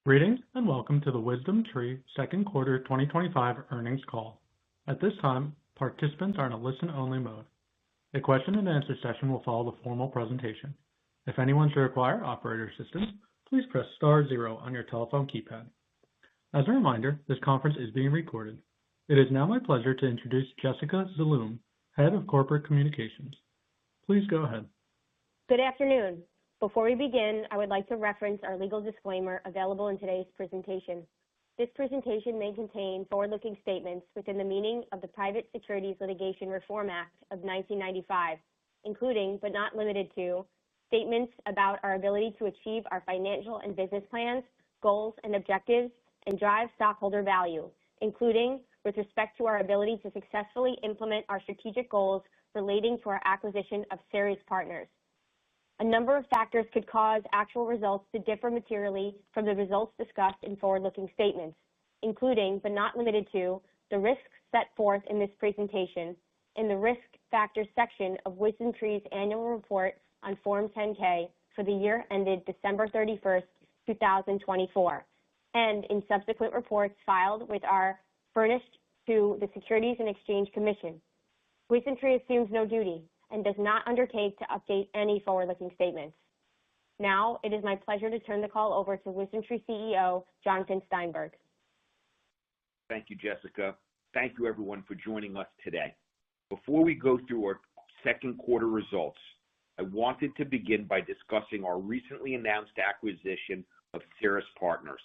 Greetings and welcome to the WisdomTree second quarter 2025 earnings call. At this time, participants are in a listen-only mode. A question and answer session will follow the formal presentation. If anyone should require operator assistance, please press star zero on your telephone keypad. As a reminder, this conference is being recorded. It is now my pleasure to introduce Jessica Zaloom, Head of Corporate Communications. Please go ahead. Good afternoon. Before we begin, I would like to reference our legal disclaimer available in today's presentation. This presentation may contain forward-looking statements within the meaning of the Private Securities Litigation Reform Act of 1995, including, but not limited to, statements about our ability to achieve our financial and business plans, goals, and objectives, and drive stockholder value, including with respect to our ability to successfully implement our strategic goals relating to our acquisition of Ceres Partners. A number of factors could cause actual results to differ materially from the results discussed in forward-looking statements, including, but not limited to, the risks set forth in this presentation in the Risk Factors section of WisdomTree's annual report on Form 10-K for the year ended December 31st, 2024, and in subsequent reports filed with our furnished to the Securities and Exchange Commission. WisdomTree assumes no duty and does not undertake to update any forward-looking statements. Now, it is my pleasure to turn the call over to WisdomTree CEO, Jonathan Steinberg. Thank you, Jessica. Thank you, everyone, for joining us today. Before we go through our second quarter results, I wanted to begin by discussing our recently announced acquisition of Ceres Partners.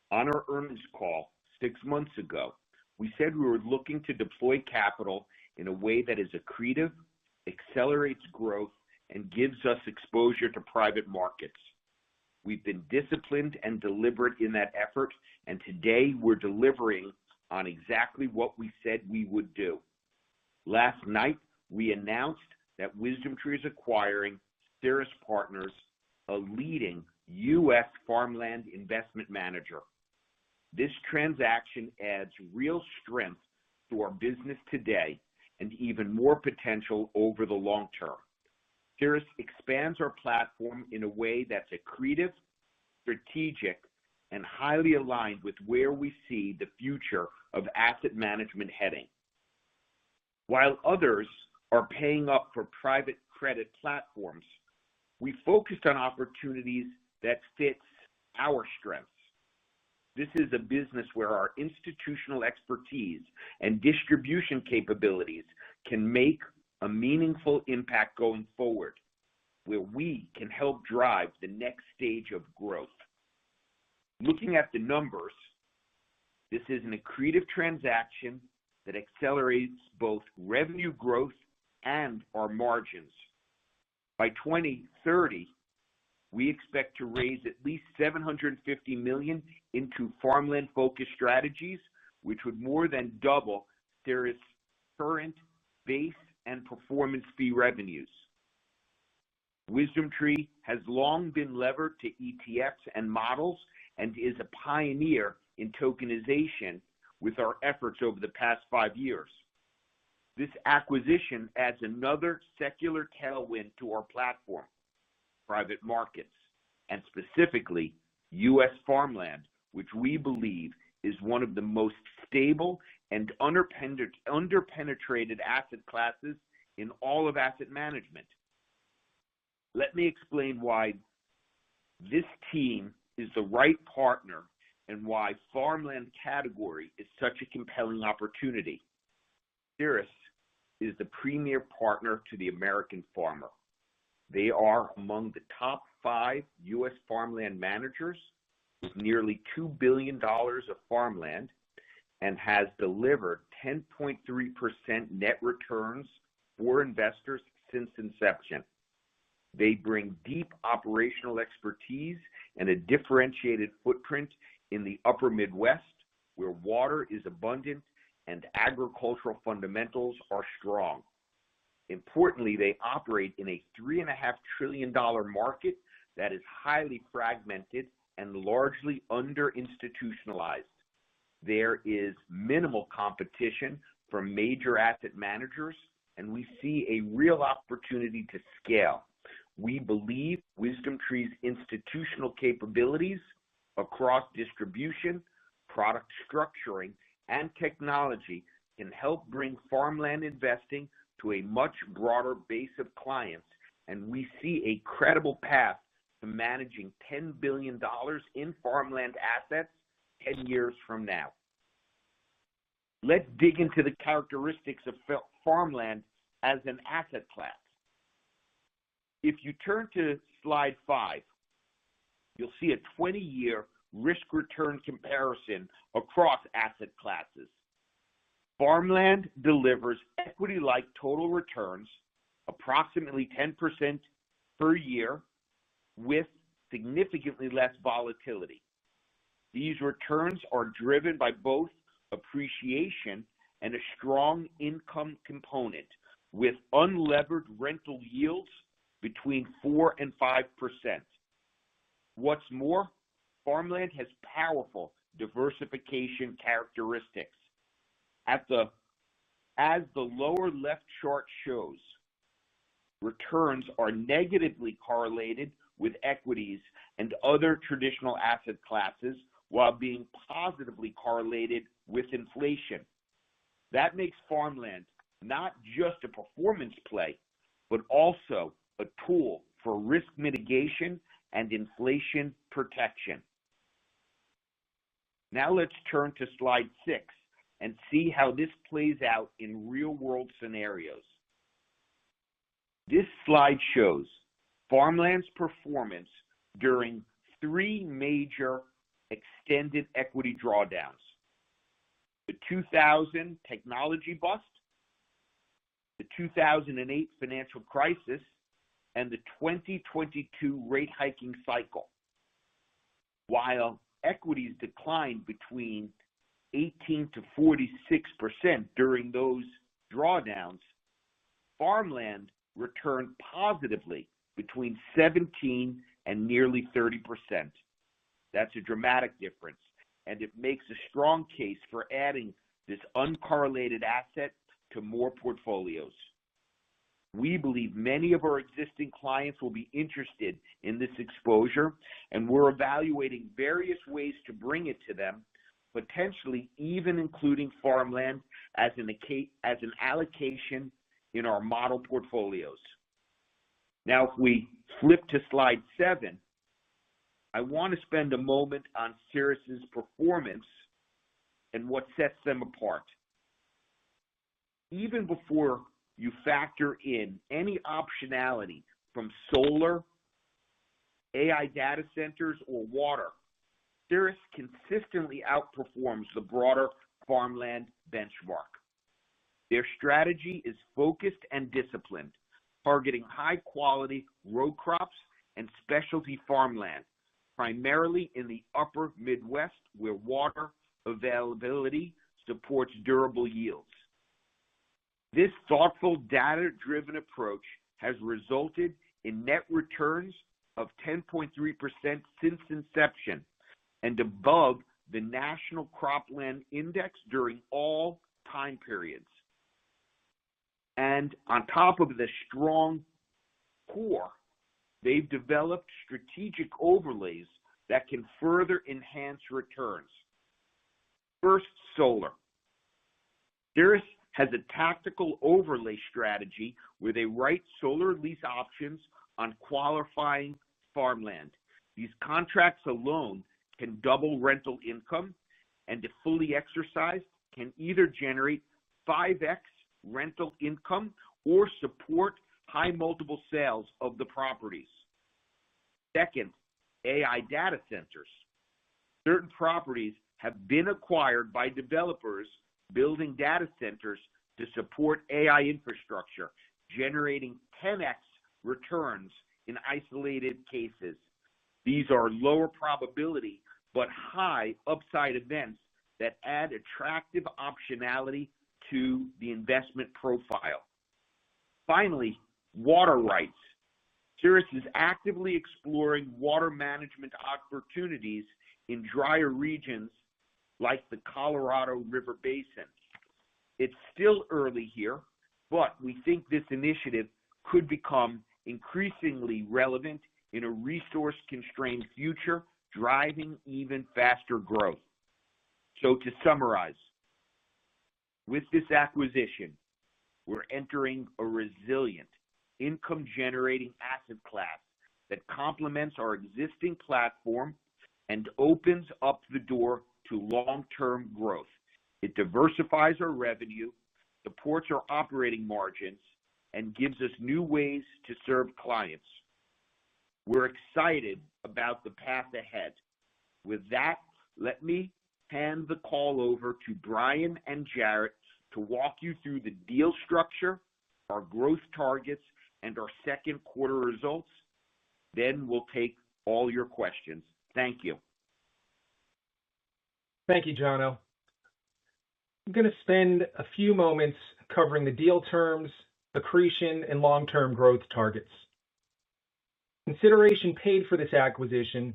On our earnings call 6 months ago, we said we were looking to deploy capital in a way that is accretive, accelerates growth, and gives us exposure to private markets. We've been disciplined and deliberate in that effort, and today we're delivering on exactly what we said we would do. Last night, we announced that WisdomTree is acquiring Ceres Partners, a leading U.S. farmland investment manager. This transaction adds real strength to our business today and even more potential over the long term. Ceres expands our platform in a way that's accretive, strategic, and highly aligned with where we see the future of asset management heading. While others are paying up for private credit platforms, we focused on opportunities that fit our strengths. This is a business where our institutional expertise and distribution capabilities can make a meaningful impact going forward, where we can help drive the next stage of growth. Looking at the numbers, this is an accretive transaction that accelerates both revenue growth and our margins. By 2030, we expect to raise at least $750 million into farmland-focused strategies, which would more than double Ceres' current base and performance fee revenues. WisdomTree has long been levered to ETFs and models and is a pioneer in tokenization with our efforts over the past 5 years. This acquisition adds another secular tailwind to our platform, private markets, and specifically U.S. farmland, which we believe is one of the most stable and underpenetrated asset classes in all of asset management. Let me explain why this team is the right partner and why farmland category is such a compelling opportunity. Ceres is the premier partner to the American farmer. They are among the top 5 U.S. farmland managers with nearly $2 billion of farmland and has delivered 10.3% net returns for investors since inception. They bring deep operational expertise and a differentiated footprint in the upper Midwest, where water is abundant and agricultural fundamentals are strong. Importantly, they operate in a $3.5 trillion market that is highly fragmented and largely under-institutionalized. There is minimal competition from major asset managers, and we see a real opportunity to scale. We believe WisdomTree's institutional capabilities across distribution, product structuring, and technology can help bring farmland investing to a much broader base of clients, and we see a credible path to managing $10 billion in farmland assets 10 years from now. Let's dig into the characteristics of farmland as an asset class. If you turn to slide 5, you'll see a 20-year risk-return comparison across asset classes. Farmland delivers equity-like total returns, approximately 10% per year, with significantly less volatility. These returns are driven by both appreciation and a strong income component, with unlevered rental yields between 4 and 5%. What's more, farmland has powerful diversification characteristics. As the lower left chart shows, returns are negatively correlated with equities and other traditional asset classes, while being positively correlated with inflation. That makes farmland not just a performance play, but also a tool for risk mitigation and inflation protection. Now let's turn to slide 6 and see how this plays out in real-world scenarios. This slide shows farmland's performance during 3 major extended equity drawdowns: the 2000 technology bust, the 2008 financial crisis, and the 2022 rate hiking cycle. While equities declined between 18 to 46% during those drawdowns, farmland returned positively between 17 and nearly 30%. That's a dramatic difference, and it makes a strong case for adding this uncorrelated asset to more portfolios. We believe many of our existing clients will be interested in this exposure, and we're evaluating various ways to bring it to them, potentially even including farmland as an allocation in our model portfolios. Now, if we flip to slide 7, I want to spend a moment on Cirrus's performance and what sets them apart. Even before you factor in any optionality from solar, AI data centers, or water, Cirrus consistently outperforms the broader farmland benchmark. Their strategy is focused and disciplined, targeting high-quality row crops and specialty farmland, primarily in the upper Midwest, where water availability supports durable yields. This thoughtful, data-driven approach has resulted in net returns of 10.3% since inception and above the National Cropland Index during all time periods. And on top of the strong core, they've developed strategic overlays that can further enhance returns. First, solar. Cirrus has a tactical overlay strategy where they write solar lease options on qualifying farmland. These contracts alone can double rental income, and if fully exercised, can either generate 5x rental income or support high multiple sales of the properties. Second, AI data centers. Certain properties have been acquired by developers building data centers to support AI infrastructure, generating 10x returns in isolated cases. These are lower probability but high upside events that add attractive optionality to the investment profile. Finally, water rights. Cirrus is actively exploring water management opportunities in drier regions like the Colorado River Basin. It's still early here, but we think this initiative could become increasingly relevant in a resource-constrained future, driving even faster growth. So to summarize, with this acquisition, we're entering a resilient, income-generating asset class that complements our existing platform and opens up the door to long-term growth. It diversifies our revenue, supports our operating margins, and gives us new ways to serve clients. We're excited about the path ahead. With that, let me hand the call over to Brian and Jarrett to walk you through the deal structure, our growth targets, and our second quarter results. Then we'll take all your questions. Thank you. Thank you, Jono. I'm going to spend a few moments covering the deal terms, accretion, and long-term growth targets. Consideration paid for this acquisition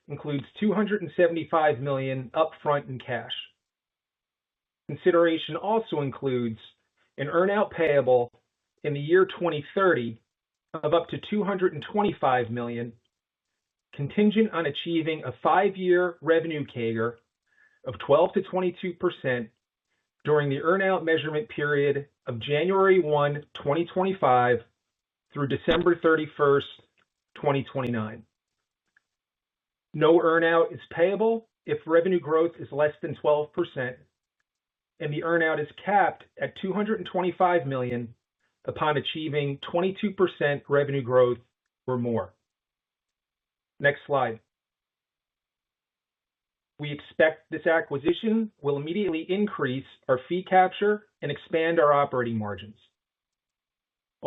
includes $275 million upfront in cash. Consideration also includes an earnout payable in the year 2030 of up to $225 million, contingent on achieving a 5-year revenue CAGR of 12 to 22% during the earnout measurement period of January 1, 2025 through December 31st, 2029. No earnout is payable if revenue growth is less than 12%, and the earnout is capped at $225 million upon achieving 22% revenue growth or more. Next slide. We expect this acquisition will immediately increase our fee capture and expand our operating margins.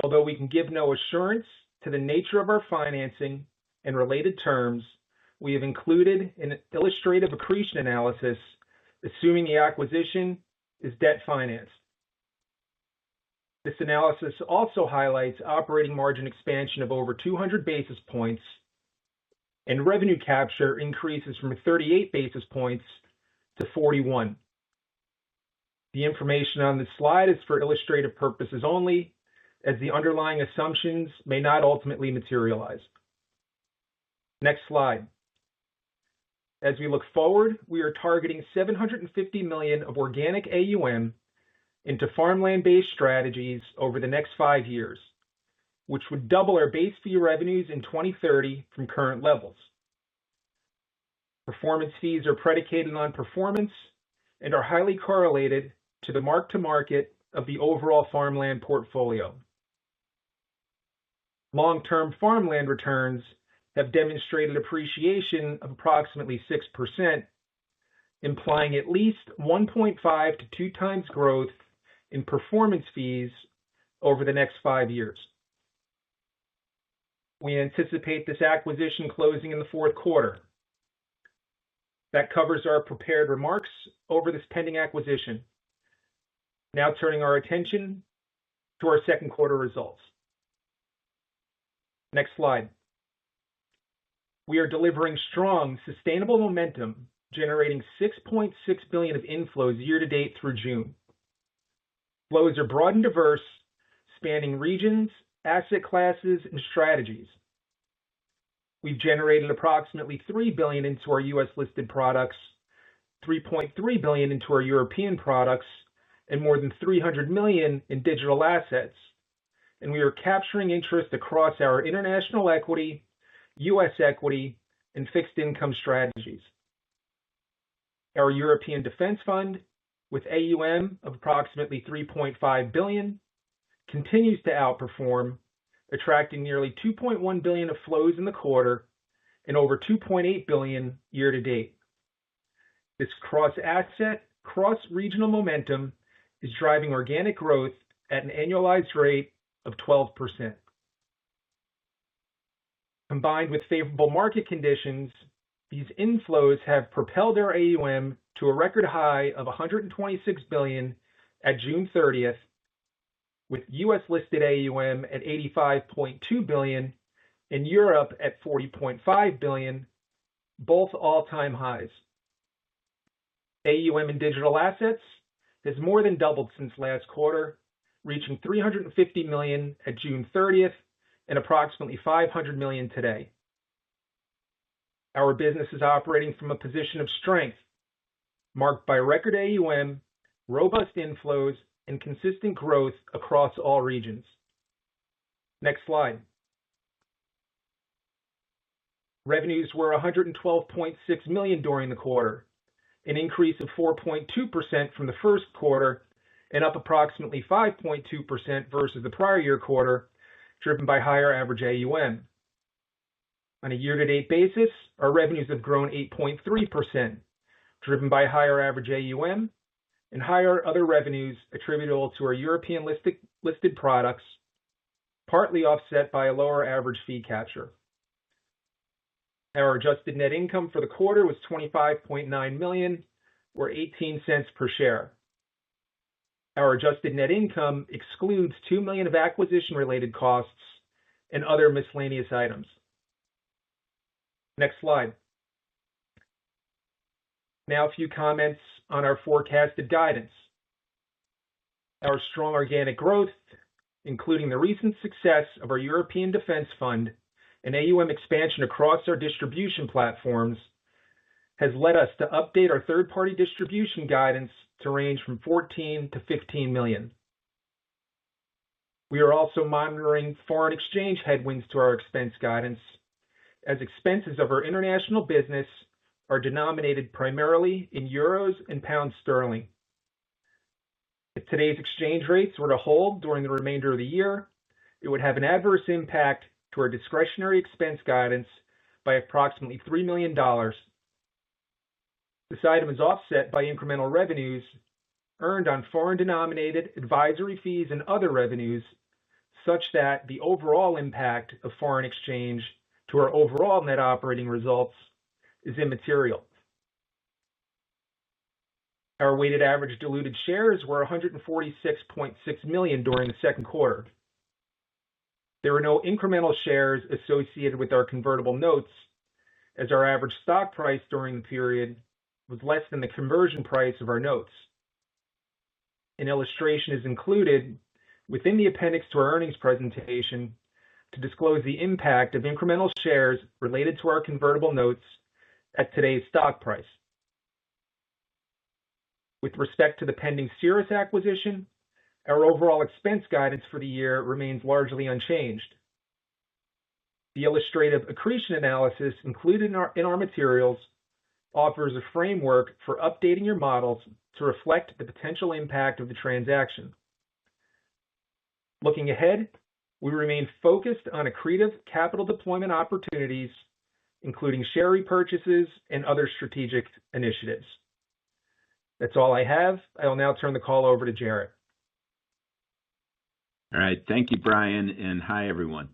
Although we can give no assurance to the nature of our financing and related terms, we have included an illustrative accretion analysis assuming the acquisition is debt financed. This analysis also highlights operating margin expansion of over 200 basis points, and revenue capture increases from 38 basis points to 41. The information on this slide is for illustrative purposes only, as the underlying assumptions may not ultimately materialize. Next slide. As we look forward, we are targeting $750 million of organic AUM into farmland-based strategies over the next 5 years, which would double our base fee revenues in 2030 from current levels. Performance fees are predicated on performance and are highly correlated to the mark-to-market of the overall farmland portfolio. Long-term farmland returns have demonstrated appreciation of approximately 6%, implying at least 1.5 to 2 times growth in performance fees over the next 5 years. We anticipate this acquisition closing in the fourth quarter. That covers our prepared remarks over this pending acquisition. Now turning our attention to our second quarter results. Next slide. We are delivering strong, sustainable momentum, generating $6.6 billion of inflows year-to-date through June. Flows are broad and diverse, spanning regions, asset classes, and strategies. We've generated approximately $3 billion into our U.S.-listed products, $3.3 billion into our European products, and more than $300 million in digital assets. And we are capturing interest across our international equity, U.S. equity, and fixed income strategies. Our European Defense Fund, with AUM of approximately $3.5 billion, continues to outperform, attracting nearly $2.1 billion of flows in the quarter and over $2.8 billion year-to-date. This cross-asset, cross-regional momentum is driving organic growth at an annualized rate of 12%. Combined with favorable market conditions, these inflows have propelled our AUM to a record high of $126 billion at June 30th, with U.S. listed AUM at $85.2 billion and Europe at $40.5 billion, both all-time highs. AUM in digital assets has more than doubled since last quarter, reaching $350 million at June 30th and approximately $500 million today. Our business is operating from a position of strength, marked by record AUM, robust inflows, and consistent growth across all regions. Next slide. Revenues were $112.6 million during the quarter, an increase of 4.2% from the first quarter and up approximately 5.2% versus the prior year quarter, driven by higher average AUM. On a year-to-date basis, our revenues have grown 8.3%, driven by higher average AUM and higher other revenues attributable to our European listed products, partly offset by a lower average fee capture. Our adjusted net income for the quarter was $25.9 million, or 18 cents per share. Our adjusted net income excludes $2 million of acquisition-related costs and other miscellaneous items. Next slide. Now a few comments on our forecasted guidance. Our strong organic growth, including the recent success of our European Defense Fund and AUM expansion across our distribution platforms, has led us to update our third-party distribution guidance to range from $14 to $15 million. We are also monitoring foreign exchange headwinds to our expense guidance, as expenses of our international business are denominated primarily in euros and pound sterling. If today's exchange rates were to hold during the remainder of the year, it would have an adverse impact to our discretionary expense guidance by approximately $3 million. This item is offset by incremental revenues earned on foreign-denominated advisory fees and other revenues, such that the overall impact of foreign exchange to our overall net operating results is immaterial. Our weighted average diluted shares were 146.6 million during the second quarter. There were no incremental shares associated with our convertible notes, as our average stock price during the period was less than the conversion price of our notes. An illustration is included within the appendix to our earnings presentation to disclose the impact of incremental shares related to our convertible notes at today's stock price. With respect to the pending Cirrus acquisition, our overall expense guidance for the year remains largely unchanged. The illustrative accretion analysis included in our materials offers a framework for updating your models to reflect the potential impact of the transaction. Looking ahead, we remain focused on accretive capital deployment opportunities, including share repurchases and other strategic initiatives. That's all I have. I will now turn the call over to Jarrett. All right. Thank you, Brian, and hi, everyone.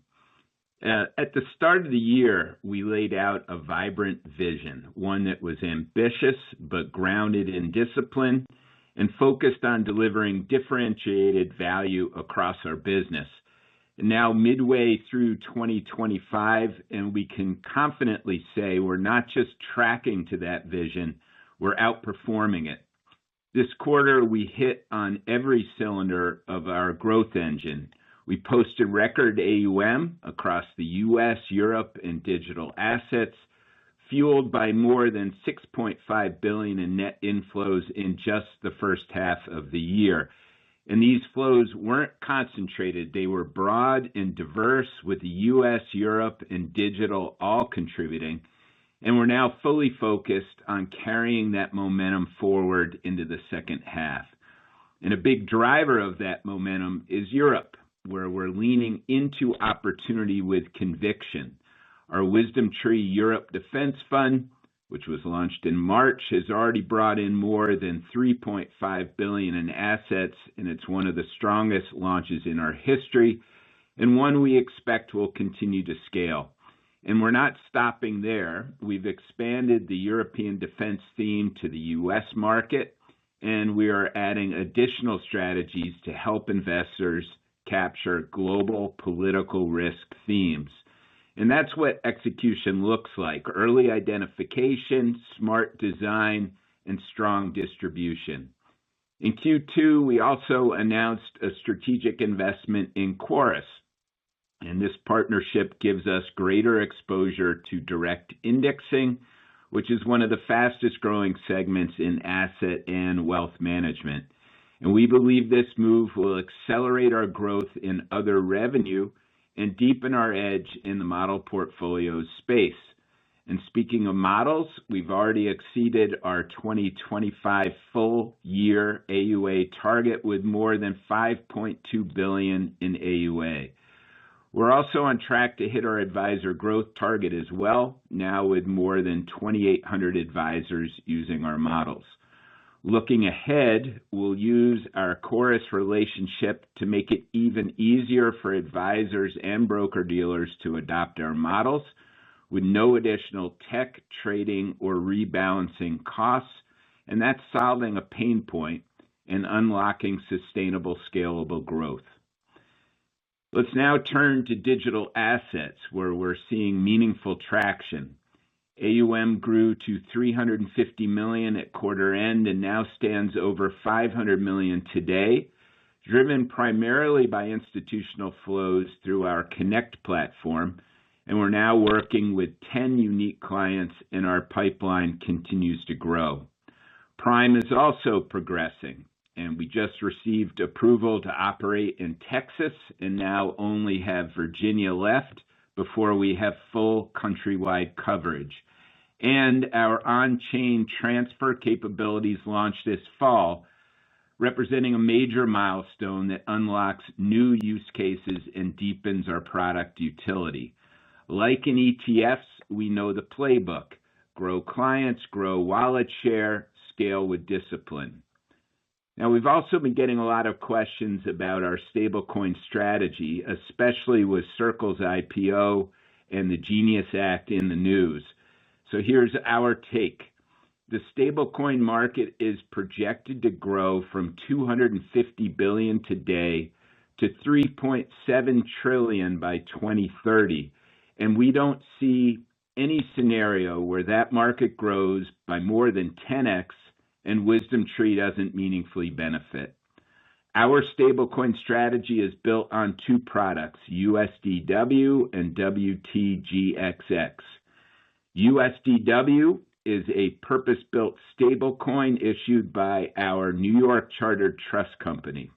At the start of the year, we laid out a vibrant vision, one that was ambitious but grounded in discipline and focused on delivering differentiated value across our business. Now, midway through 2025, and we can confidently say we're not just tracking to that vision, we're outperforming it. This quarter, we hit on every cylinder of our growth engine. We posted record AUM across the U.S., Europe, and digital assets, fueled by more than $6.5 billion in net inflows in just the first half of the year. And these flows weren't concentrated. They were broad and diverse, with the U.S., Europe, and digital all contributing. And we're now fully focused on carrying that momentum forward into the second half. And a big driver of that momentum is Europe, where we're leaning into opportunity with conviction. Our WisdomTree Europe Defense Fund, which was launched in March, has already brought in more than $3.5 billion in assets, and it's one of the strongest launches in our history, and one we expect will continue to scale. And we're not stopping there. We've expanded the European defense theme to the U.S. market, and we are adding additional strategies to help investors capture global political risk themes. And that's what execution looks like: early identification, smart design, and strong distribution. In Q2, we also announced a strategic investment in Chorus, And this partnership gives us greater exposure to direct indexing, which is one of the fastest growing segments in asset and wealth management. And we believe this move will accelerate our growth in other revenue and deepen our edge in the model portfolio space. And speaking of models, we've already exceeded our 2025 full year AUA target with more than $5.2 billion in AUA. We're also on track to hit our advisor growth target as well, now with more than 2,800 advisors using our models. Looking ahead, we'll use our Chorus relationship to make it even easier for advisors and broker-dealers to adopt our models with no additional tech, trading, or rebalancing costs, and that's solving a pain point and unlocking sustainable, scalable growth. Let's now turn to digital assets, where we're seeing meaningful traction. AUM grew to $350 million at quarter end and now stands over $500 million today, driven primarily by institutional flows through our Connect platform, and we're now working with 10 unique clients, and our pipeline continues to grow. Prime is also progressing, and we just received approval to operate in Texas and now only have Virginia left before we have full countrywide coverage. And our on-chain transfer capabilities launched this fall, representing a major milestone that unlocks new use cases and deepens our product utility. Like in ETFs, we know the playbook: grow clients, grow wallet share, scale with discipline. Now, we've also been getting a lot of questions about our stablecoin strategy, especially with Circle's IPO and the Genius Act in the news. So here's our take. The stablecoin market is projected to grow from $250 billion today to $3.7 trillion by 2030. And we don't see any scenario where that market grows by more than 10x and WisdomTree doesn't meaningfully benefit. Our stablecoin strategy is built on two products, USDW and WTGXX. USDW is a purpose-built stablecoin issued by our New York chartered trust company.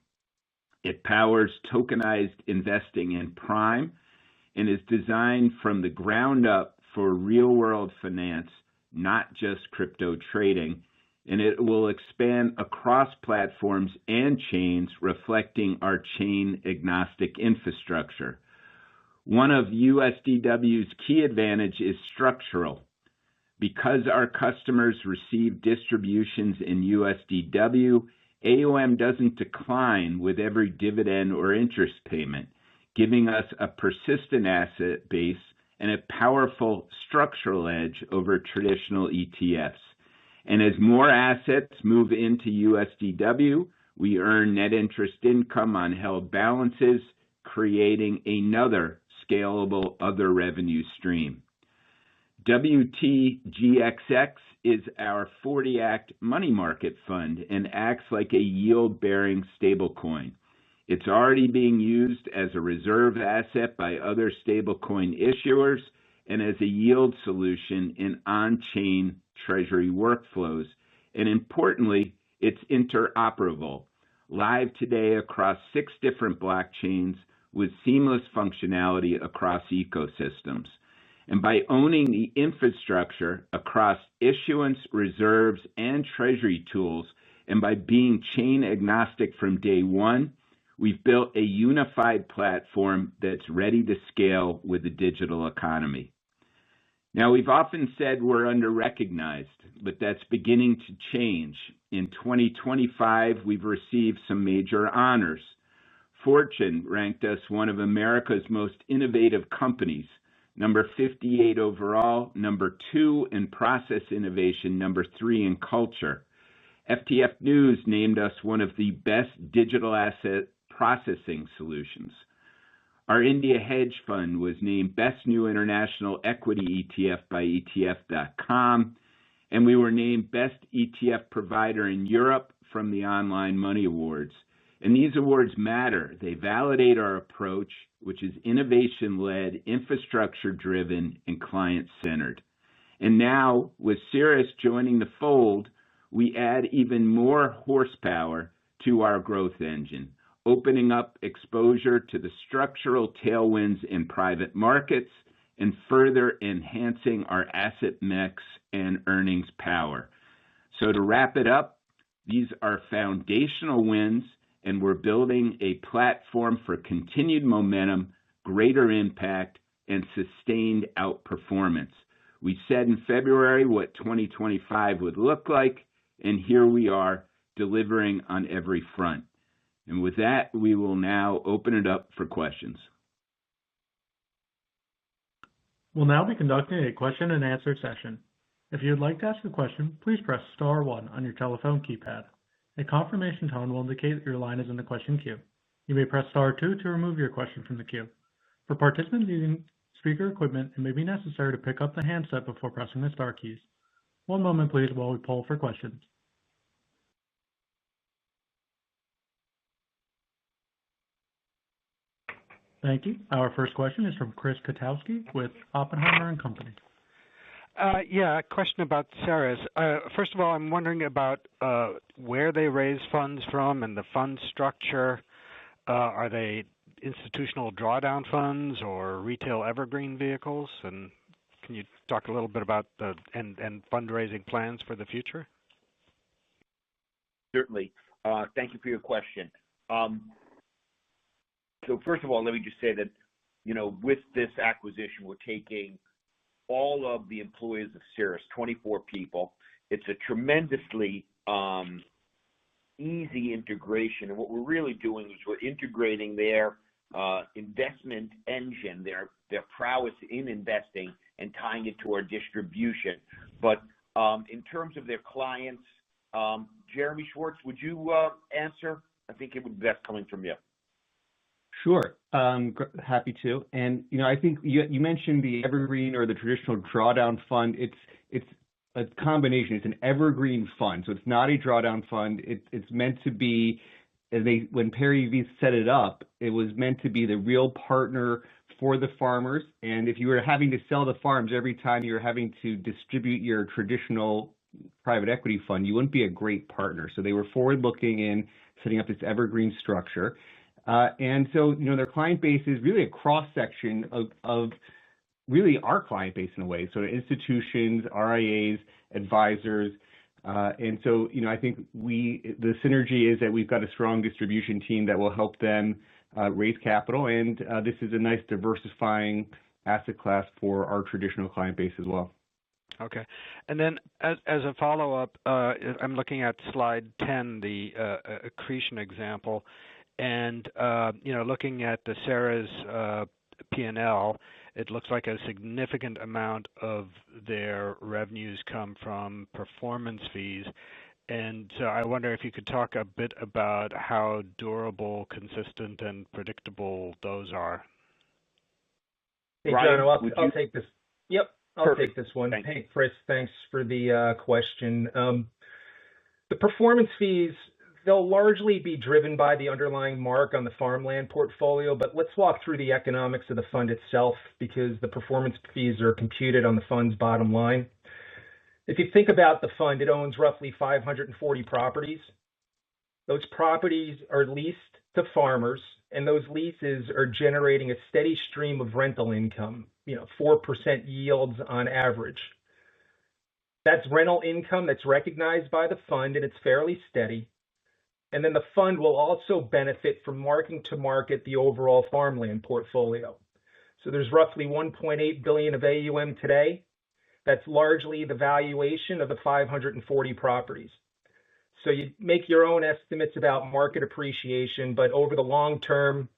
It powers tokenized investing in Prime and is designed from the ground up for real-world finance, not just crypto trading, and it will expand across platforms and chains, reflecting our chain-agnostic infrastructure. One of USDW's key advantage is structural. Because our customers receive distributions in USDW, AUM doesn't decline with every dividend or interest payment, giving us a persistent asset base and a powerful structural edge over traditional ETFs. And as more assets move into USDW, we earn net interest income on held balances, creating another scalable other revenue stream. WTGXX is our 40 Act money market fund and acts like a yield-bearing stablecoin. It's already being used as a reserve asset by other stablecoin issuers and as a yield solution in on-chain treasury workflows. And importantly, it's interoperable, live today across 6 different blockchains with seamless functionality across ecosystems. And by owning the infrastructure across issuance, reserves, and treasury tools, and by being chain agnostic from day one, we've built a unified platform that's ready to scale with the digital economy. Now, we've often said we're under-recognized, but that's beginning to change. In 2025, we've received some major honors. Fortune ranked us one of America's most innovative companies, number 58 overall, number 2 in process innovation, number 3 in culture. FTF News named us one of the best digital asset processing solutions. Our India Hedge Fund was named Best New International Equity ETF by ETF.com, and we were named Best ETF Provider in Europe from the Online Money Awards. And these awards matter. They validate our approach, which is innovation-led, infrastructure-driven, and client-centered. And now, with Cirrus joining the fold, we add even more horsepower to our growth engine, opening up exposure to the structural tailwinds in private markets and further enhancing our asset mix and earnings power. So to wrap it up, these are foundational wins, and we're building a platform for continued momentum, greater impact, and sustained outperformance. We said in February what 2025 would look like, and here we are delivering on every front. And with that, we will now open it up for questions. We'll now be conducting a question and answer session. If you would like to ask a question, please press star 1 on your telephone keypad. A confirmation tone will indicate that your line is in the question queue. You may press star 2 to remove your question from the queue. For participants using speaker equipment, it may be necessary to pick up the handset before pressing the star keys. One moment, please, while we poll for questions. Thank you. Our first question is from Chris Kotowski with Oppenheimer & Company. A question about Ceres. First of all, I'm wondering about where they raise funds from and the fund structure. Are they institutional drawdown funds or retail evergreen vehicles? And can you talk a little bit about the fundraising plans for the future? Certainly. Thank you for your question. So first of all, let me just say that, with this acquisition, we're taking all of the employees of Cirrus, 24 people. It's a tremendously easy integration. And what we're really doing is we're integrating their investment engine, their prowess in investing, and tying it to our distribution. But in terms of their clients, Jeremy Schwartz, would you answer? I think it would be best coming from you. Sure, happy to. And I think you mentioned the evergreen or the traditional drawdown fund. It's a combination. It's an evergreen fund, so it's not a drawdown fund. It's meant to be. When Perry V set it up, it was meant to be the real partner for the farmers. And if you were having to sell the farms every time you were having to distribute your traditional private equity fund, you wouldn't be a great partner. So they were forward-looking in setting up this evergreen structure. And so, their client base is really a cross-section of really our client base in a way. So institutions, RIAs, advisors. And so, I think the synergy is that we've got a strong distribution team that will help them raise capital. And this is a nice diversifying asset class for our traditional client base as well. Okay. And then as a follow-up, I'm looking at slide 10, the accretion example. And, looking at the Ceres P&L, it looks like a significant amount of their revenues come from performance fees. And so I wonder if you could talk a bit about how durable, consistent, and predictable those are. Hey, Ryan, John, I'll take this. Yep, I'll take this one. Thanks. Hey, Chris, thanks for the question. The performance fees, they'll largely be driven by the underlying mark on the farmland portfolio, but let's walk through the economics of the fund itself because the performance fees are computed on the fund's bottom line. If you think about the fund, it owns roughly 540 properties. Those properties are leased to farmers, and those leases are generating a steady stream of rental income, 4% yields on average. That's rental income that's recognized by the fund, and it's fairly steady. And then the fund will also benefit from marking to market the overall farmland portfolio. So there's roughly $1.8 billion of AUM today. That's largely the valuation of the 540 properties. So you make your own estimates about market appreciation, but over the long term,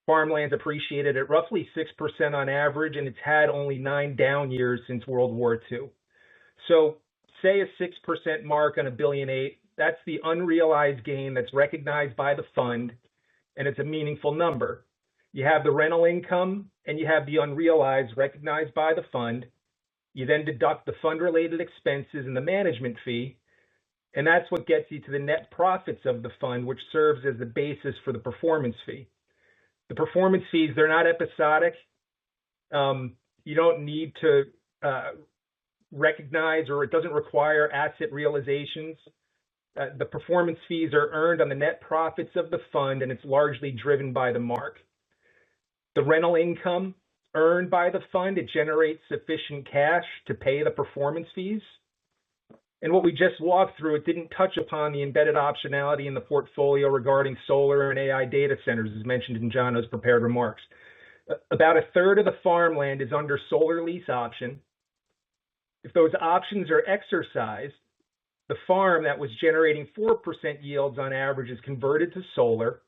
farmland's appreciated at roughly 6% on average, and it's had only 9 down years since World War II. So say a 6% mark on $1.8 billion, that's the unrealized gain that's recognized by the fund, and it's a meaningful number. You have the rental income, and you have the unrealized recognized by the fund. You then deduct the fund-related expenses and the management fee, And that's what gets you to the net profits of the fund, which serves as the basis for the performance fee. The performance fees, they're not episodic. You don't need to recognize, or it doesn't require asset realizations. The performance fees are earned on the net profits of the fund, and it's largely driven by the mark. The rental income earned by the fund, it generates sufficient cash to pay the performance fees. And what we just walked through, it didn't touch upon the embedded optionality in the portfolio regarding solar and AI data centers, as mentioned in Jono's prepared remarks. About a third of the farmland is under solar lease option. If those options are exercised, the farm that was generating 4% yields on average is converted to solar,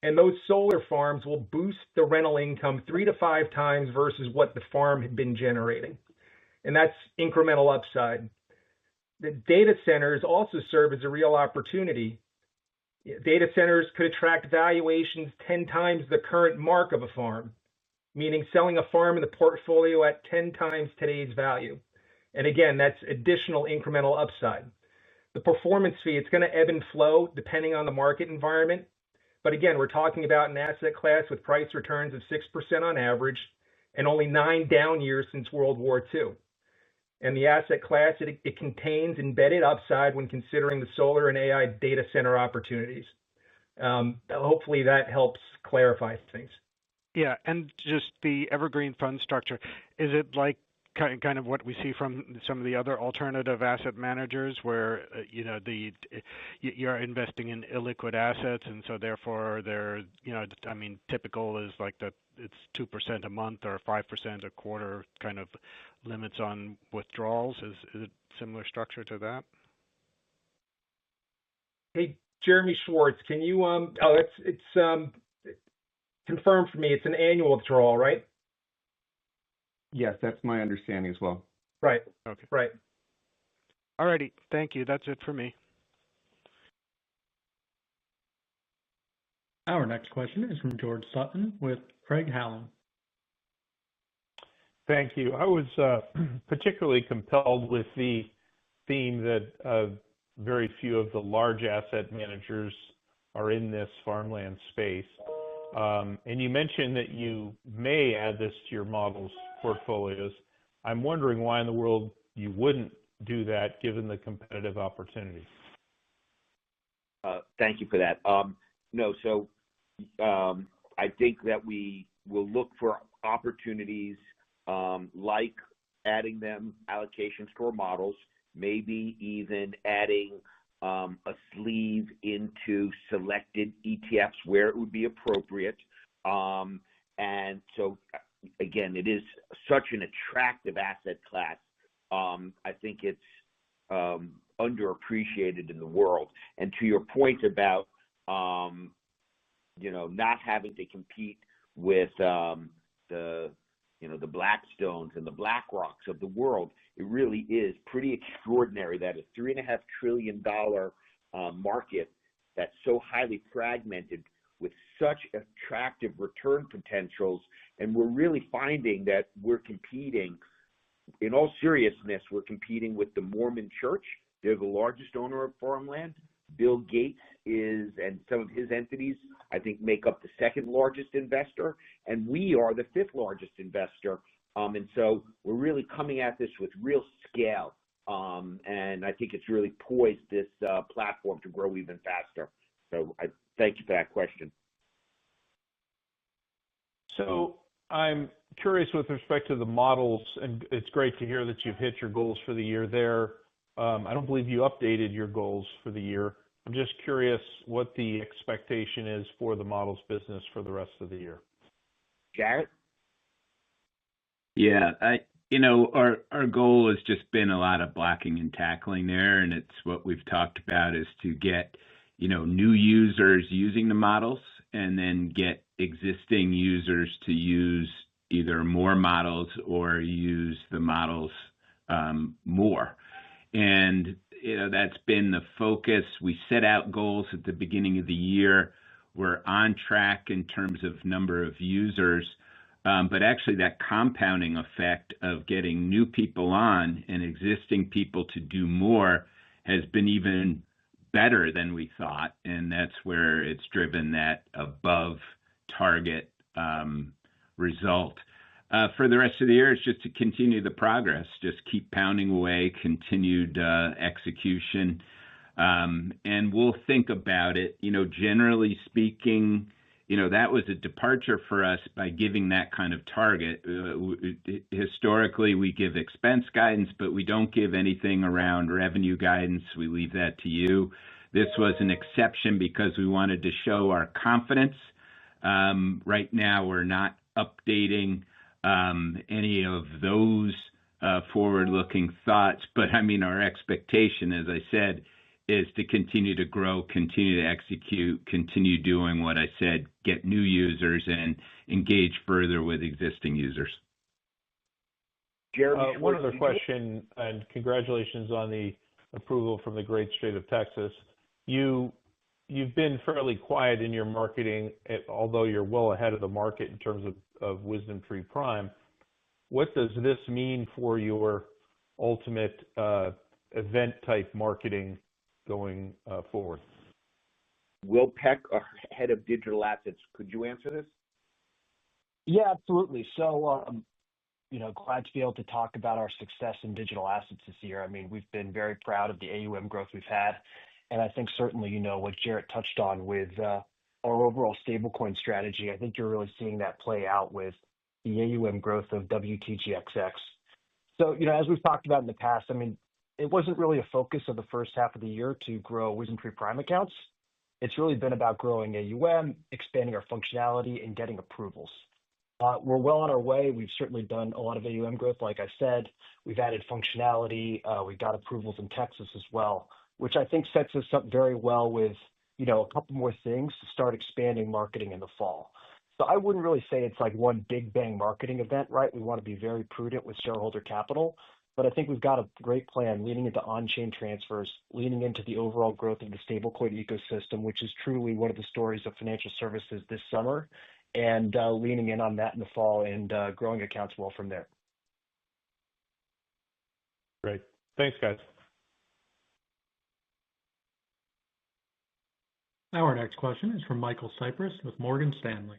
and those solar farms will boost the rental income 3 to 5 times versus what the farm had been generating. And that's incremental upside. The data centers also serve as a real opportunity. Data centers could attract valuations 10 times the current mark of a farm, meaning selling a farm in the portfolio at 10 times today's value. And again, that's additional incremental upside. The performance fee, it's going to ebb and flow depending on the market environment. But again, we're talking about an asset class with price returns of 6% on average and only 9 down years since World War II. And the asset class, it contains embedded upside when considering the solar and AI data center opportunities. Hopefully that helps clarify things. Yeah, and just the evergreen fund structure, is it like kind of what we see from some of the other alternative asset managers where, you're investing in illiquid assets, and so therefore they're, typical is like that it's 2% a month or 5% a quarter kind of limits on withdrawals? Is it similar structure to that? Hey, Jeremy Schwartz, can you, it's confirmed for me, it's an annual withdrawal, right? Yes, that's my understanding as well. Right. Okay. Right. All righty. Thank you. That's it for me. Our next question is from George Sutton with Craig-Hallum. Thank you. I was particularly compelled with the theme that very few of the large asset managers are in this farmland space. And you mentioned that you may add this to your models portfolios. I'm wondering why in the world you wouldn't do that given the competitive opportunities. Thank you for that. I think that we will look for opportunities like adding them allocations to our models, maybe even adding a sleeve into selected ETFs where it would be appropriate. And so, again, it is such an attractive asset class. I think it's underappreciated in the world. And to your point about, not having to compete with the Blackstones and the BlackRocks of the world, it really is pretty extraordinary that a $3.5 trillion market that's so highly fragmented with such attractive return potentials, and we're really finding that we're competing, in all seriousness, we're competing with the Mormon Church. They're the largest owner of farmland. Bill Gates is, and some of his entities, I think, make up the second largest investor, and we are the 5th largest investor. And so we're really coming at this with real scale, and I think it's really poised this platform to grow even faster. So I thank you for that question. So I'm curious with respect to the models, and it's great to hear that you've hit your goals for the year there. I don't believe you updated your goals for the year. I'm just curious what the expectation is for the models business for the rest of the year. Jarrett? Yeah, our goal has just been a lot of blocking and tackling there, and it's what we've talked about is to get, new users using the models and then get existing users to use either more models or use the models more. And, that's been the focus. We set out goals at the beginning of the year. We're on track in terms of number of users, but actually that compounding effect of getting new people on and existing people to do more has been even better than we thought, and that's where it's driven that above target result. For the rest of the year, it's just to continue the progress, just keep pounding away, continued execution, and we'll think about it. Generally speaking, that was a departure for us by giving that kind of target. Historically, we give expense guidance, but we don't give anything around revenue guidance. We leave that to you. This was an exception because we wanted to show our confidence. Right now, we're not updating any of those forward-looking thoughts, but our expectation, as I said, is to continue to grow, continue to execute, continue doing what I said, get new users and engage further with existing users. Jeremy, one other question, and congratulations on the approval from the great state of Texas. You've been fairly quiet in your marketing, although you're well ahead of the market in terms of WisdomTree Prime. What does this mean for your ultimate event-type marketing going forward? Will Peck, head of digital assets, could you answer this? Yeah, absolutely. So, glad to be able to talk about our success in digital assets this year. We've been very proud of the AUM growth we've had. And I think certainly, what Jarrett touched on with our overall stablecoin strategy, I think you're really seeing that play out with the AUM growth of WTGXX. So, as we've talked about in the past, it wasn't really a focus of the first half of the year to grow WisdomTree Prime accounts. It's really been about growing AUM, expanding our functionality, and getting approvals. We're well on our way. We've certainly done a lot of AUM growth. Like I said, we've added functionality. We got approvals in Texas as well, which I think sets us up very well with, a couple more things to start expanding marketing in the fall. So I wouldn't really say it's like one big bang marketing event, right? We want to be very prudent with shareholder capital. But I think we've got a great plan leaning into on-chain transfers, leaning into the overall growth of the stablecoin ecosystem, which is truly one of the stories of financial services this summer, and leaning in on that in the fall and growing accounts well from there. Great. Thanks, guys. Our next question is from Michael Cyprys with Morgan Stanley.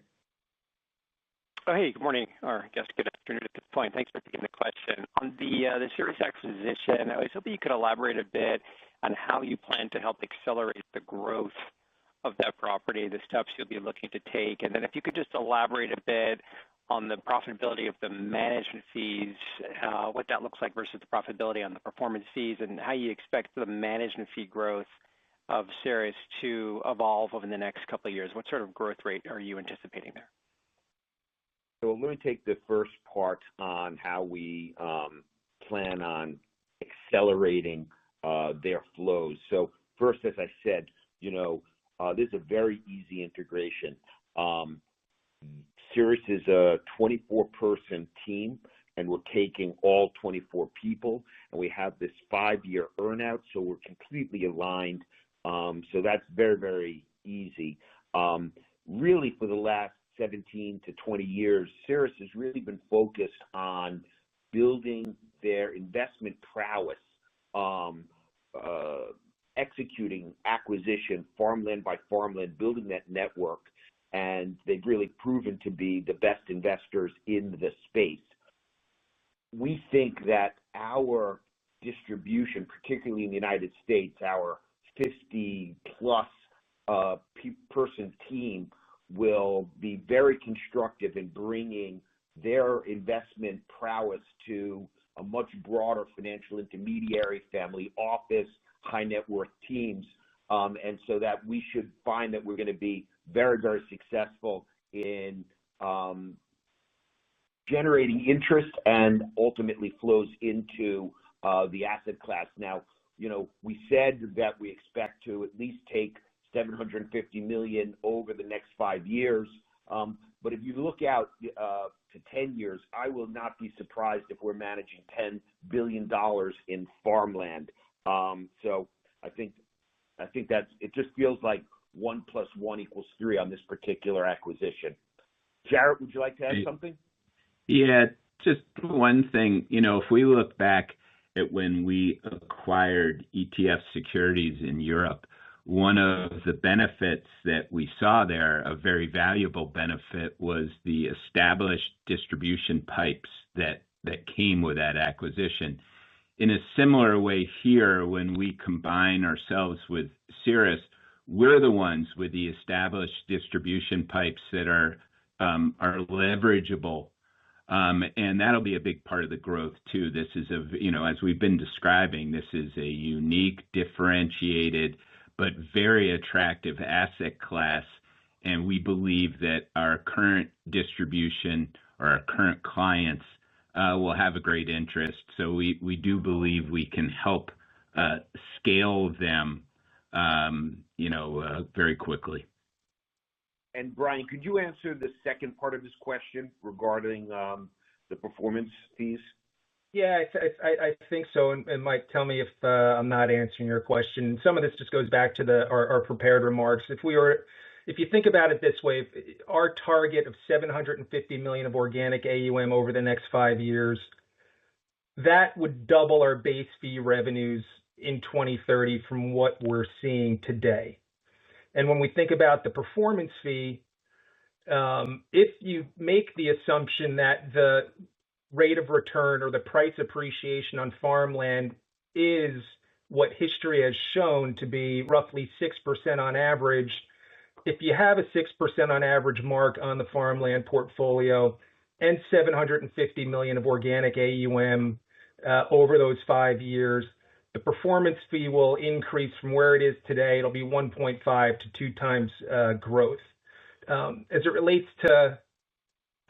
Oh, hey, good morning, or I guess good afternoon at this point. Thanks for taking the question. On the Ceres acquisition, I was hoping you could elaborate a bit on how you plan to help accelerate the growth of that property, the steps you'll be looking to take. And then if you could just elaborate a bit on the profitability of the management fees, what that looks like versus the profitability on the performance fees, and how you expect the management fee growth of Ceres to evolve over the next couple of years. What sort of growth rate are you anticipating there? So let me take the first part on how we plan on accelerating their flows. So first, as I said, this is a very easy integration. Ceres is a 24-person team, and we're taking all 24 people, and we have this 5-year earnout, so we're completely aligned. So that's very, very easy. Really, for the last 17 to 20 years, Ceres has really been focused on building their investment prowess, executing acquisition, farmland by farmland, building that network, and they've really proven to be the best investors in the space. We think that our distribution, particularly in the United States, our 50-plus person team, will be very constructive in bringing their investment prowess to a much broader financial intermediary, family office, high net worth teams. And so that we should find that we're going to be very, very successful in generating interest and ultimately flows into the asset class. Now, we said that we expect to at least take $750 million over the next 5 years. But if you look out to 10 years, I will not be surprised if we're managing $10 billion in farmland. So I think that it just feels like 1 + 1 = 3 on this particular acquisition. Jarrett, would you like to add something? Yeah, just one thing. If we look back at when we acquired ETF securities in Europe. One of the benefits that we saw there, a very valuable benefit, was the established distribution pipes that came with that acquisition. In a similar way here, when we combine ourselves with Cirrus, we're the ones with the established distribution pipes that are leverageable. And that'll be a big part of the growth too. This is as we've been describing, this is a unique, differentiated, but very attractive asset class. And we believe that our current distribution or our current clients will have a great interest. So we do believe we can help scale them, very quickly. And Brian, could you answer the second part of this question regarding the performance fees? Yeah, I think so. And Mike, tell me if I'm not answering your question. Some of this just goes back to our prepared remarks. If you think about it this way, our target of $750 million of organic AUM over the next 5 years, that would double our base fee revenues in 2030 from what we're seeing today. And when we think about the performance fee, if you make the assumption that the rate of return or the price appreciation on farmland is what history has shown to be roughly 6% on average, if you have a 6% on average mark on the farmland portfolio and $750 million of organic AUM over those 5 years, the performance fee will increase from where it is today. It'll be 1.5 to 2 times growth. As it relates to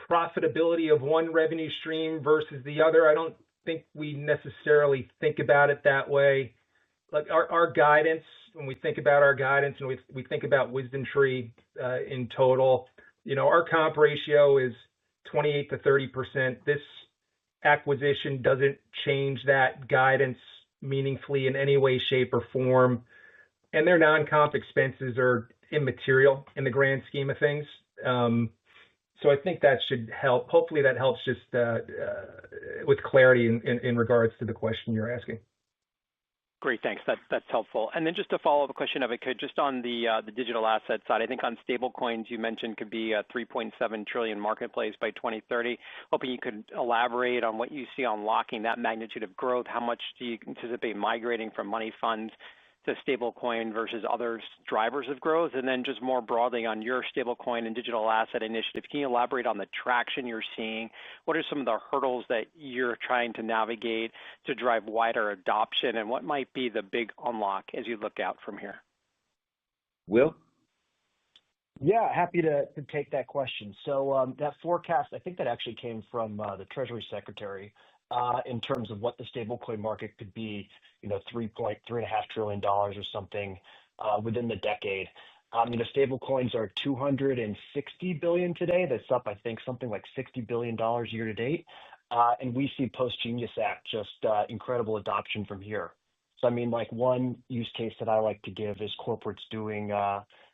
profitability of one revenue stream versus the other, I don't think we necessarily think about it that way. Like our guidance, when we think about our guidance and we think about WisdomTree in total, our comp ratio is 28 to 30%. This acquisition doesn't change that guidance meaningfully in any way, shape, or form. And their non-comp expenses are immaterial in the grand scheme of things. So I think that should help. Hopefully that helps just with clarity in regards to the question you're asking. Great, thanks. That's helpful. And then just a follow-up question, if I could, just on the digital asset side. I think on stablecoins, you mentioned could be a 3.7 trillion marketplace by 2030. Hoping you could elaborate on what you see unlocking that magnitude of growth. How much do you anticipate migrating from money funds to stablecoin versus other drivers of growth? And then just more broadly on your stablecoin and digital asset initiative, can you elaborate on the traction you're seeing? What are some of the hurdles that you're trying to navigate to drive wider adoption? And what might be the big unlock as you look out from here? Will? Yeah, happy to take that question. So that forecast, I think that actually came from the Treasury Secretary in terms of what the stablecoin market could be, $3.5 trillion or something within the decade. Stablecoins are $260 billion today. That's up, I think, something like $60 billion year to date. And we see post-Genius Act just incredible adoption from here. So, one use case that I like to give is corporates doing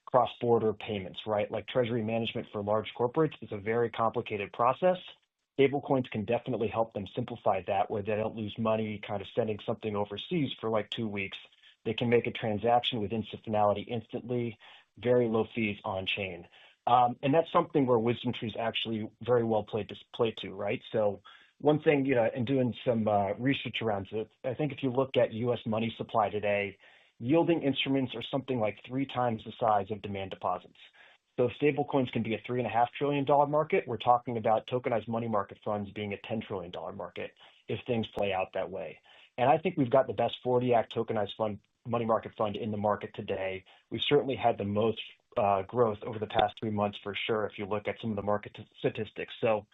cross-border payments, right? Like treasury management for large corporates is a very complicated process. Stablecoins can definitely help them simplify that, where they don't lose money kind of sending something overseas for like 2 weeks. They can make a transaction with instant finality instantly, very low fees on chain. And that's something where WisdomTree is actually very well played to, right? So one thing, in doing some research around it, I think if you look at U.S. money supply today, yielding instruments are something like 3 times the size of demand deposits. So if stablecoins can be a $3.5 trillion market, we're talking about tokenized money market funds being a $10 trillion market if things play out that way. And I think we've got the best 40 Act tokenized money market fund in the market today. We've certainly had the most growth over the past 3 months for sure, if you look at some of the market statistics. So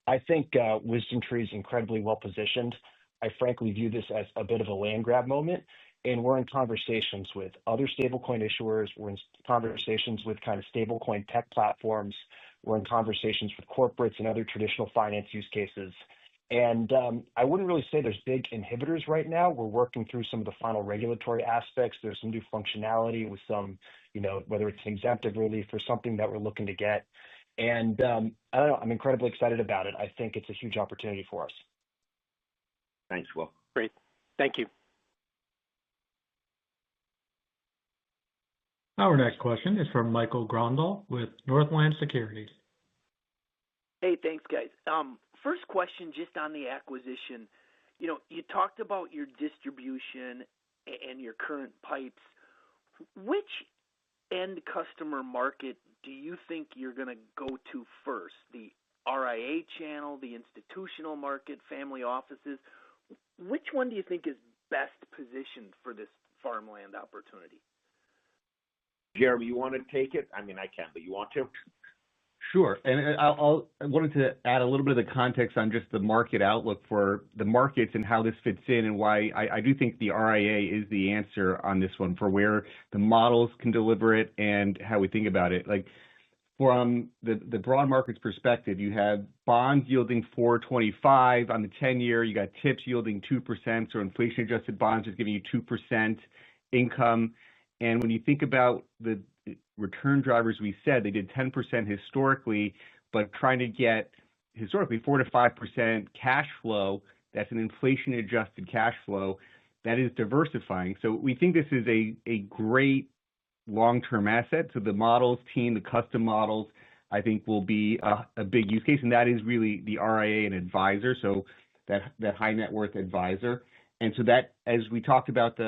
I think WisdomTree is incredibly well positioned. I frankly view this as a bit of a land grab moment. And we're in conversations with other stablecoin issuers. We're in conversations with kind of stablecoin tech platforms. We're in conversations with corporates and other traditional finance use cases. And I wouldn't really say there's big inhibitors right now. We're working through some of the final regulatory aspects. There's some new functionality with some, whether it's an exemptive relief or something that we're looking to get. And I don't know, I'm incredibly excited about it. I think it's a huge opportunity for us. Thanks, Will. Great. Thank you. Our next question is from Michael Grondal with Northland Securities. Hey, thanks, guys. First question, just on the acquisition. You talked about your distribution and your current pipes. Which end customer market do you think you're going to go to first? The RIA channel, the institutional market, family offices? Which one do you think is best positioned for this farmland opportunity? Jeremy, you want to take it? I mean, I can, but you want to? Sure. And I wanted to add a little bit of the context on just the market outlook for the markets and how this fits in, and why I do think the RIA is the answer on this one for where the models can deliver it and how we think about it. Like, from the broad markets perspective, you have bonds yielding 4.25 on the 10-year. You got TIPS yielding 2%, so inflation-adjusted bonds is giving you 2% income. And when you think about the return drivers, we said they did 10% historically, but trying to get historically 4 to 5% cash flow. That's an inflation-adjusted cash flow that is diversifying. So we think this is a great long-term asset. So the models team, the custom models, I think will be a big use case, and that is really the RIA and advisor. So that high net worth advisor. And so that, as we talked about,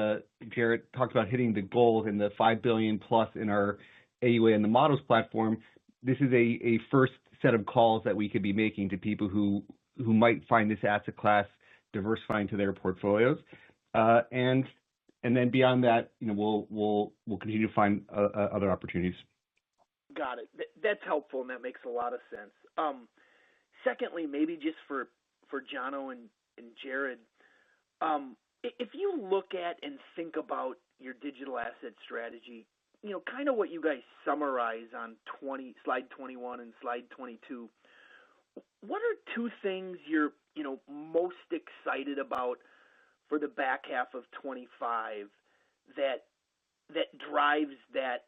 Jarrett talked about hitting the goals and the $5 billion plus in our AUA and the models platform, this is a first set of calls that we could be making to people who might find this asset class diversifying to their portfolios. And then beyond that, we'll continue to find other opportunities. Got it. That's helpful, and that makes a lot of sense. Secondly, maybe just for Jono and Jared, if you look at and think about your digital asset strategy, kind of what you guys summarize on slide 21 and slide 22, what are two things you're most excited about for the back half of 25 that drives that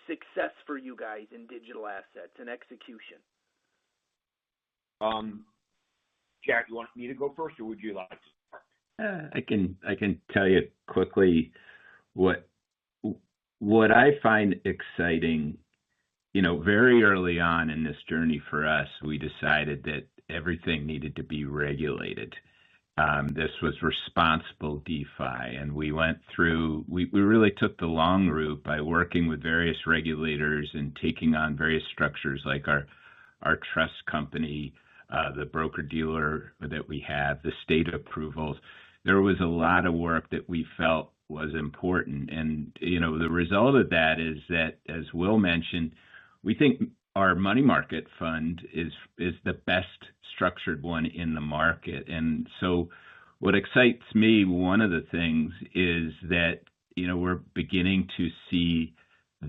success for you guys in digital assets and execution? Jack, you want me to go first, or would you like to start? I can tell you quickly what I find exciting. Very early on in this journey for us, we decided that everything needed to be regulated. This was responsible DeFi, and we went through. We really took the long route by working with various regulators and taking on various structures like our trust company, the broker dealer that we have, the state approvals. There was a lot of work that we felt was important. And, the result of that is that, as Will mentioned, we think our money market fund is the best structured one in the market. And so what excites me, one of the things is that, we're beginning to see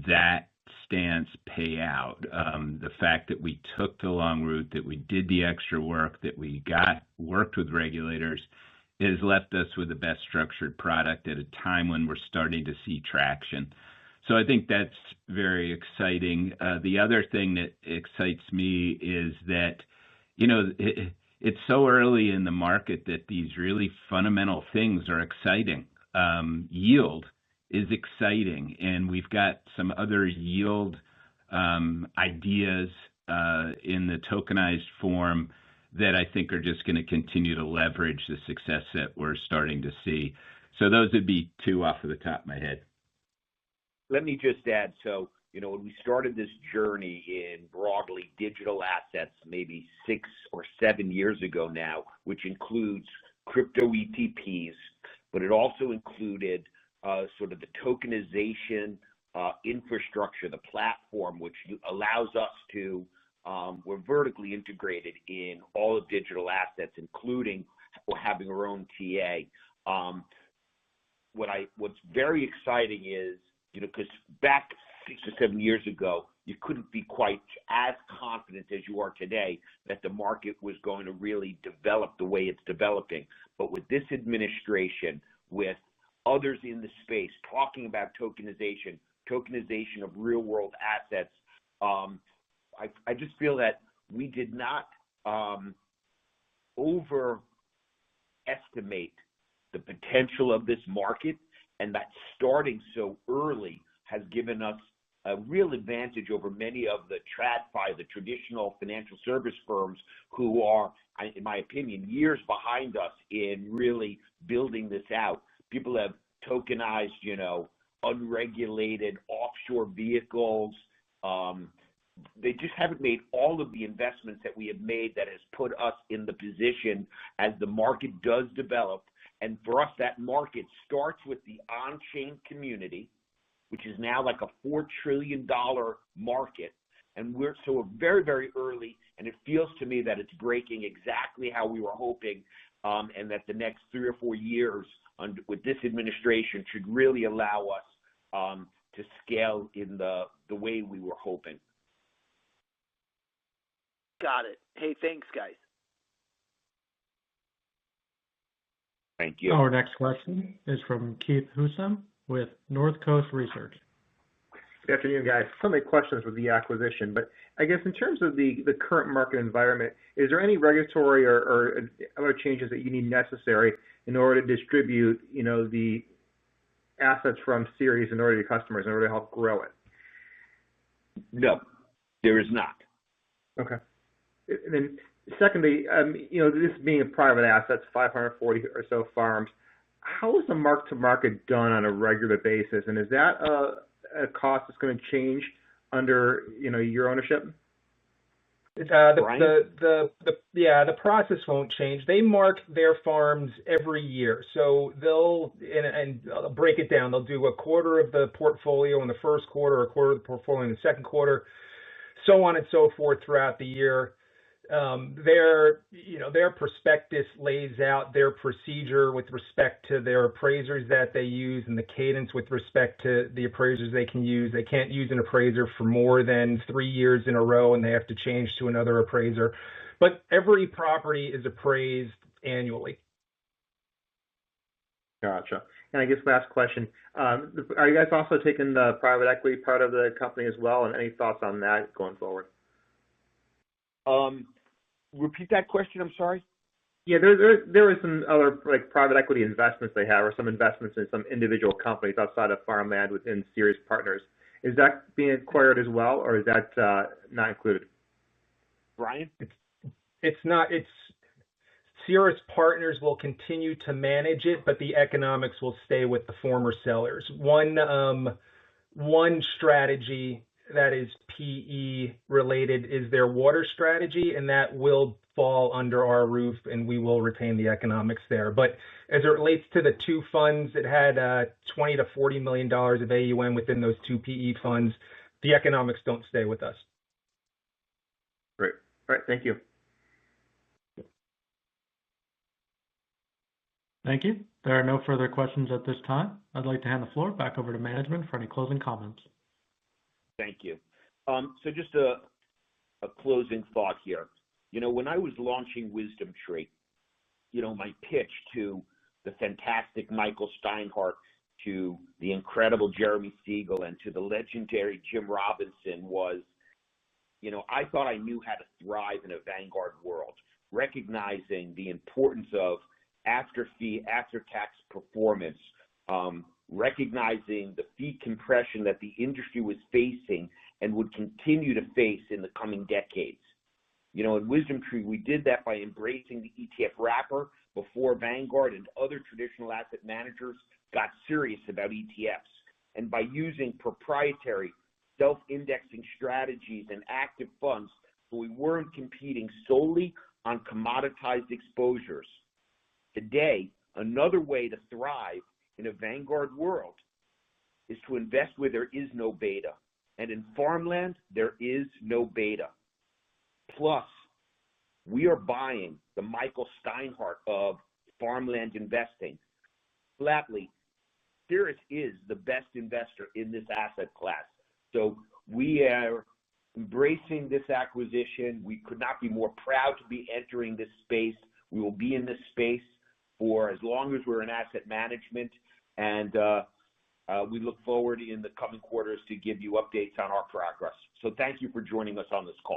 that stance pay out. The fact that we took the long route, that we did the extra work, that we worked with regulators, has left us with the best structured product at a time when we're starting to see traction. So I think that's very exciting. The other thing that excites me is that, it's so early in the market that these really fundamental things are exciting. Yield is exciting, and we've got some other yield ideas in the tokenized form that I think are just going to continue to leverage the success that we're starting to see. So those would be two off of the top of my head. Let me just add, so, when we started this journey in broadly digital assets, maybe 6 or 7 years ago now, which includes crypto ETPs, but it also included sort of the tokenization infrastructure, the platform, which allows us to, we're vertically integrated in all of digital assets, including having our own TA. What's very exciting is, because back 6 or 7 years ago, you couldn't be quite as confident as you are today that the market was going to really develop the way it's developing. But with this administration, with others in the space talking about tokenization of real world assets, I just feel that we did not overestimate the potential of this market, and that starting so early has given us a real advantage over many of the TradFi, the traditional financial service firms, who are, in my opinion, years behind us in really building this out. People have tokenized, unregulated offshore vehicles. They just haven't made all of the investments that we have made that has put us in the position as the market does develop. And for us, that market starts with the on-chain community, which is now like a $4 trillion market. And we're very, very early, and it feels to me that it's breaking exactly how we were hoping, and that the next 3 or 4 years with this administration should really allow us to scale in the way we were hoping. Got it. Hey, thanks, guys. Thank you. Our next question is from Keith Husum with North Coast Research. Good afternoon, guys. So many questions with the acquisition, but I guess in terms of the current market environment, is there any regulatory or other changes that you need necessary in order to distribute, the assets from Ceres in order to customers in order to help grow it? No, there is not. Okay. And then secondly, this being a private asset, 540 or so farms, how is the mark-to-market done on a regular basis? And is that a cost that's going to change under, your ownership? The process won't change. They mark their farms every year. So they'll break it down. They'll do a quarter of the portfolio in the first quarter, a quarter of the portfolio in the second quarter, so on and so forth throughout the year. Their prospectus lays out their procedure with respect to their appraisers that they use and the cadence with respect to the appraisers they can use. They can't use an appraiser for more than 3 years in a row, and they have to change to another appraiser. But every property is appraised annually. Gotcha. And I guess last question, are you guys also taking the private equity part of the company as well, and any thoughts on that going forward? Repeat that question, I'm sorry? Yeah, there is some other private equity investments they have, or some investments in some individual companies outside of farmland within Ceres Partners. Is that being acquired as well, or is that not included? Brian? It's not. Ceres Partners will continue to manage it, but the economics will stay with the former sellers. One strategy that is PE related is their water strategy, and that will fall under our roof, and we will retain the economics there. But as it relates to the two funds that had $20 to $40 million of AUM within those two PE funds, the economics don't stay with us. Great. All right. Thank you. Thank you. There are no further questions at this time. I'd like to hand the floor back over to management for any closing comments. Thank you. So just a closing thought here. When I was launching WisdomTree, my pitch to the fantastic Michael Steinhardt, to the incredible Jeremy Siegel, and to the legendary Jim Robinson was, I thought I knew how to thrive in a Vanguard world, recognizing the importance of after-fee, after-tax performance, recognizing the fee compression that the industry was facing and would continue to face in the coming decades. In WisdomTree, we did that by embracing the ETF wrapper before Vanguard and other traditional asset managers got serious about ETFs, and by using proprietary self-indexing strategies and active funds, so we weren't competing solely on commoditized exposures. Today, another way to thrive in a Vanguard world is to invest where there is no beta. And in farmland, there is no beta. Plus, we are buying the Michael Steinhardt of farmland investing. Flatly, Ceres is the best investor in this asset class. So we are embracing this acquisition. We could not be more proud to be entering this space. We will be in this space for as long as we're in asset management, and we look forward in the coming quarters to give you updates on our progress. So thank you for joining us on this call.